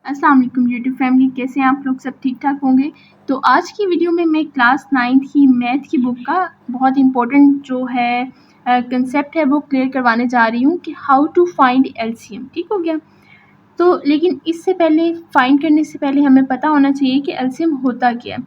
अस्सलाम वालेकुम YouTube family, कैसे हैं आप लोग? सब ठीक ठाक होंगे। तो आज की वीडियो में मैं क्लास 9th की मैथ की बुक का बहुत इम्पोर्टेंट जो है कंसेप्ट है वो क्लियर करवाने जा रही हूँ कि हाउ टू फाइंड एलसीएम। ठीक हो गया? तो लेकिन इससे पहले फाइंड करने से पहले हमें पता होना चाहिए कि एलसीएम होता क्या है।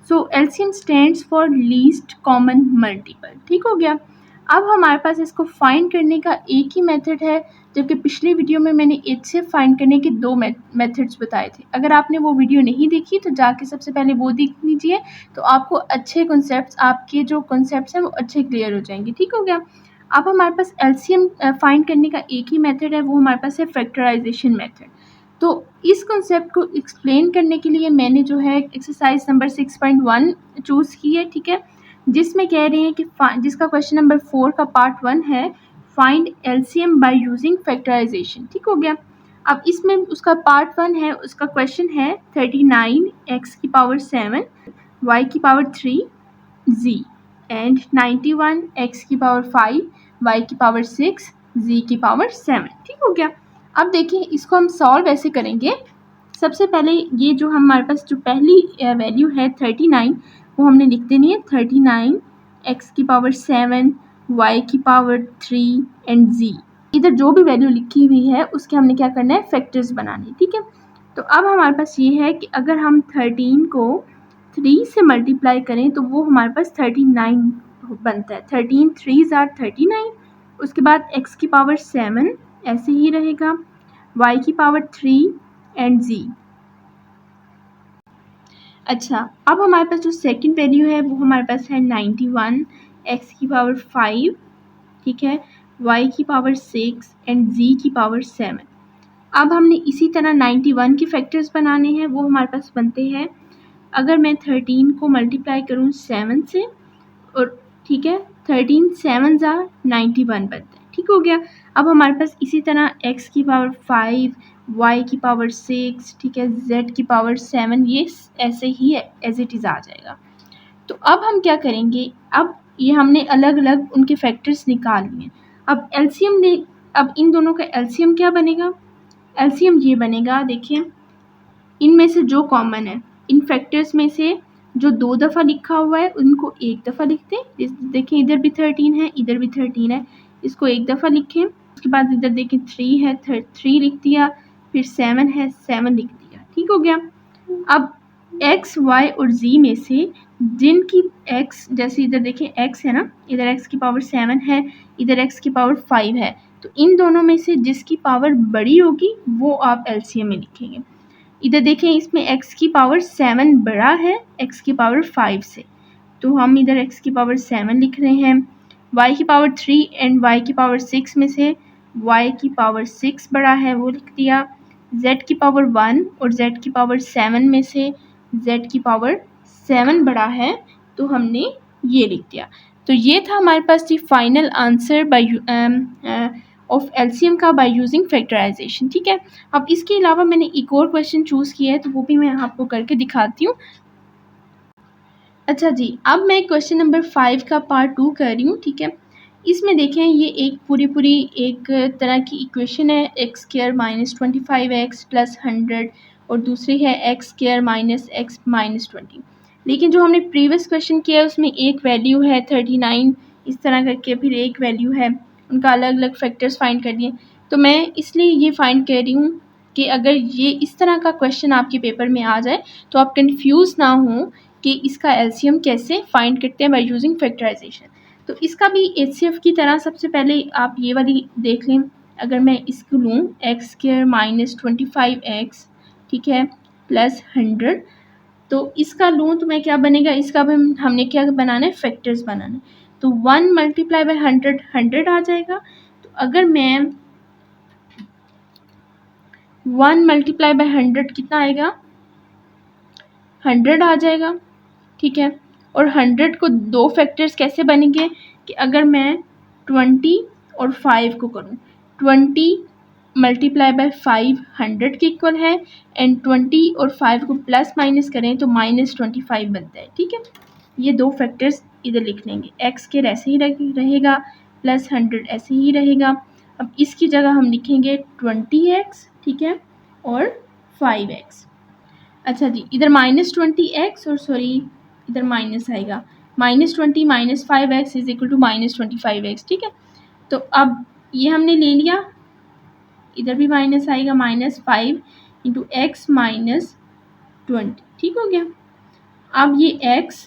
So LCM stands for least common multiple. ठीक हो गया? अब हमारे पास इसको फाइंड करने का एक ही मेथड है, जबकि पिछली वीडियो में मैंने इससे फाइंड करने के दो मेथड्स बताए थे। अगर आपने वो वीडियो नहीं देखी तो जाके सबसे पहले वो देख लीजिए, तो आपको अच्छे कॉन्सेप्ट्स, आपके जो कॉन्सेप्ट्स हैं वो अच्छे क्लियर हो जाएंगे। ठीक हो गया? अब हमारे पास एलसीएम फाइंड करने का एक ही मेथड है, वो हमारे पास है फैक्टराइजेशन मेथड। तो इस कॉन्सेप्ट को एक्सप्लेन करने के लिए मैंने जो है एक्सरसाइज नंबर 6.1 चूज़ की है। ठीक है? जिसमें कह रहे हैं कि जिसका क्वेश्चन नंबर 4 का पार्ट 1 है, find LCM by using factorisation. ठीक हो गया? अब इसमें उसका पार्ट 1 है, उसका क्वेश्चन है 39 x की पावर 7 y की पावर 3 z एंड 91 x की पावर 5 y की पावर 6 z की पावर 7। ठीक हो गया? अब देखिए इसको हम सॉल्व ऐसे करेंगे। सबसे पहले ये जो हमारे पास जो पहली वैल्यू है 39, वो हमने लिख देनी है 39 x की पावर 7 y की पावर 3 एंड z। इधर जो भी वैल्यू लिखी हुई है उसके हमने क्या करना है, फैक्टर्स बनाने। ठीक है? तो अब हमारे पास ये है कि अगर हम 13 को 3 से मल्टीप्लाई करें तो वो हमारे पास 39 बनता है। 13 3s आर 39। उसके बाद x की पावर 7 ऐसे ही रहेगा, y की पावर 3 एंड z। अच्छा, अब हमारे पास जो सेकंड वैल्यू है वो हमारे पास है 91 x की पावर 5, ठीक है, y की पावर 6 एंड z की पावर 7। अब हमने इसी तरह 91 के फैक्टर्स बनाने हैं, वो हमारे पास बनते हैं, अगर मैं 13 को मल्टीप्लाई करूँ 7 से, और ठीक है 13 7 आर 91 बनता है। ठीक हो गया? अब हमारे पास इसी तरह x की पावर 5, y की पावर 6, ठीक है, z की पावर 7, ये ऐसे ही है, एज इट इज़ आ जाएगा। तो अब हम क्या करेंगे, अब ये हमने अलग अलग उनके फैक्टर्स निकाल लिए। अब एलसीएम ले, अब इन दोनों का एलसीएम क्या बनेगा? एलसीएम ये बनेगा, देखिए इनमें से जो कॉमन है, इन फैक्टर्स में से जो 2 दफ़ा लिखा हुआ है उनको एक दफ़ा लिखते हैं। देखिए इधर भी 13 है, इधर भी 13 है, इसको एक दफ़ा लिखें। उसके बाद इधर देखिए 3 है, 3 लिख दिया, फिर 7 है, 7 लिख दिया। ठीक हो गया? अब x, y और z में से जिनकी x, जैसे इधर देखिए x है ना, इधर x की पावर 7 है, इधर x की पावर 5 है, तो इन दोनों में से जिसकी पावर बड़ी होगी वो आप एलसीएम में लिखेंगे। इधर देखें इसमें x की पावर 7 बड़ा है x की पावर 5 से, तो हम इधर x की पावर 7 लिख रहे हैं। y की पावर 3 एंड y की पावर 6 में से y की पावर 6 बड़ा है, वो लिख दिया। z की पावर 1 और z की पावर 7 में से z की पावर 7 बड़ा है, तो हमने ये लिख दिया। तो ये था हमारे पास the final answer by of LCM का बाय यूजिंग फैक्टराइजेशन। ठीक है? अब इसके अलावा मैंने एक और क्वेश्चन चूज़ किया है, तो वो भी मैं आपको करके दिखाती हूँ। अच्छा जी, अब मैं क्वेश्चन नंबर 5 का पार्ट 2 कर रही हूँ। ठीक है? इसमें देखें ये एक पूरी एक तरह की इक्वेशन है, x square minus 25x plus 100, और दूसरी है x square minus x minus 20। लेकिन जो हमने प्रीवियस क्वेश्चन किया है उसमें एक वैल्यू है 39, इस तरह करके फिर एक वैल्यू है, उनका अलग अलग फैक्टर्स फाइंड कर दिए। तो मैं इसलिए ये फाइंड कर रही हूँ कि अगर ये इस तरह का क्वेश्चन आपके पेपर में आ जाए तो आप कन्फ्यूज़ ना हों कि इसका एलसीएम कैसे फाइंड करते हैं बाय यूजिंग फैक्टराइजेशन। तो इसका भी एचसीएफ की तरह सबसे पहले आप ये वाली देख लें। अगर मैं इसको लूँ एक्स स्क्वायर माइनस 25x, ठीक है, प्लस 100, तो इसका लूँ तो मैं क्या बनेगा, इसका भी हमने क्या बनाना है, फैक्टर्स बनाना है। तो 1 मल्टीप्लाई बाय 100 100 आ जाएगा। तो अगर मैं 1 मल्टीप्लाई बाय 100 कितना आएगा, 100 आ जाएगा। ठीक है? और 100 को दो फैक्टर्स कैसे बनेंगे कि अगर मैं 20 और 5 को करूँ, 20 मल्टीप्लाई बाय 5 100 के इक्वल है, एंड 20 और 5 को प्लस माइनस करें तो माइनस 25 बनता है। ठीक है? ये दो फैक्टर्स इधर लिख लेंगे, एक्स के ऐसे ही रहेगा, प्लस 100 ऐसे ही रहेगा। अब इसकी जगह हम लिखेंगे 20x, ठीक है, और 5x। अच्छा जी, इधर -20x और सॉरी इधर माइनस आएगा, -20 -5x is equal to -25x। ठीक है, तो अब ये हमने ले लिया, इधर भी माइनस आएगा, -5 इंटू एक्स -20। ठीक हो गया। अब ये x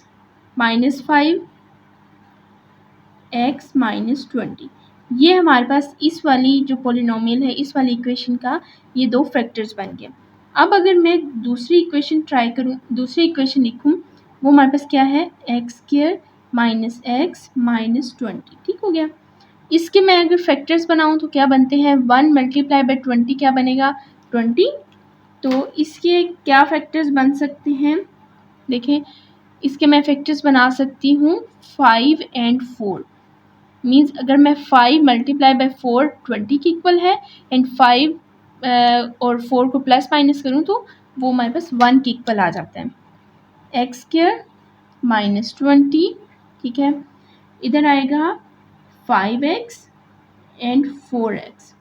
-5 x -20, ये हमारे पास इस वाली जो पोलिनोमियल है, इस वाली इक्वेशन का ये दो फैक्टर्स बन गए। अब अगर मैं दूसरी इक्वेशन ट्राई करूँ, दूसरी इक्वेशन लिखूँ, वो हमारे पास क्या है, x² -x -20। ठीक हो गया। इसके मैं अगर फैक्टर्स बनाऊँ तो क्या बनते हैं, 1 मल्टीप्लाई बाई 20 क्या बनेगा, 20। तो इसके क्या फैक्टर्स बन सकते हैं, देखें, इसके मैं फैक्टर्स बना सकती हूँ 5 एंड 4। मीन्स अगर मैं 5 मल्टीप्लाई बाई 4 20 के इक्वल है, एंड 5 और 4 को प्लस माइनस करूँ तो वो हमारे पास 1 के इक्वल आ जाता है। x² -20, ठीक है, इधर आएगा 5x एंड 4x।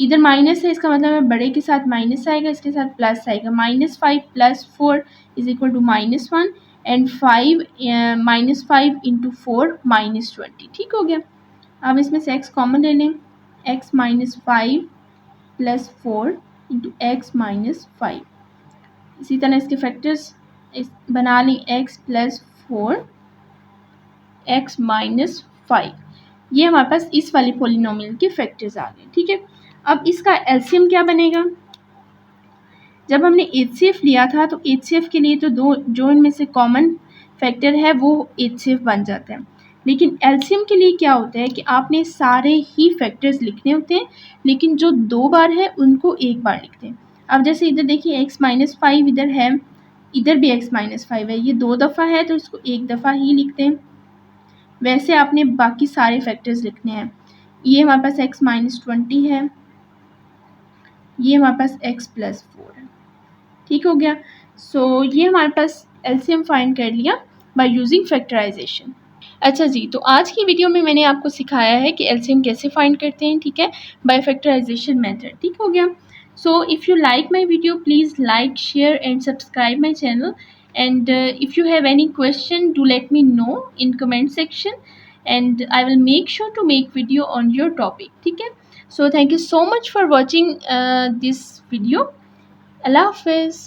इधर माइनस है, इसका मतलब है बड़े के साथ माइनस आएगा, इसके साथ प्लस आएगा। -5 + 4 is equal to -1 and 5 -5 into 4 -20। ठीक हो गया। अब इसमें से x कॉमन ले लें, x -5 + 4 इंटू x -5। इसी तरह इसके फैक्टर्स बना लें, x + 4 x -5। ये हमारे पास इस वाली पोलिनोमियल के फैक्टर्स आ गए। ठीक है, अब इसका एलसीएम क्या बनेगा, जब हमने HCF लिया था तो HCF के लिए तो दो जो इनमें से कॉमन फैक्टर है वो HCF बन जाता है, लेकिन एलसीएम के लिए क्या होता है कि आपने सारे ही फैक्टर्स लिखने होते हैं, लेकिन जो 2 बार है उनको एक बार लिखते हैं। अब जैसे इधर देखिए x -5 इधर है, इधर भी x -5 है, ये 2 दफ़ा है तो इसको एक दफ़ा ही लिखते हैं। वैसे आपने बाकी सारे फैक्टर्स लिखने हैं। ये हमारे पास x -20 है, ये हमारे पास x + 4 है। ठीक हो गया। सो ये हमारे पास एलसीएम फाइंड कर लिया बाय यूजिंग फैक्टराइजेशन। अच्छा जी, तो आज की वीडियो में मैंने आपको सिखाया है कि एलसीएम कैसे फाइंड करते हैं, ठीक है, बाय फैक्टराइजेशन मेथड। ठीक हो गया। So if you like my video please like, share and subscribe my channel, and if you have any question do let me know in comment section, and I will make sure to make video on your topic. ठीक है, so thank you so much for watching this video. Allah Hafiz.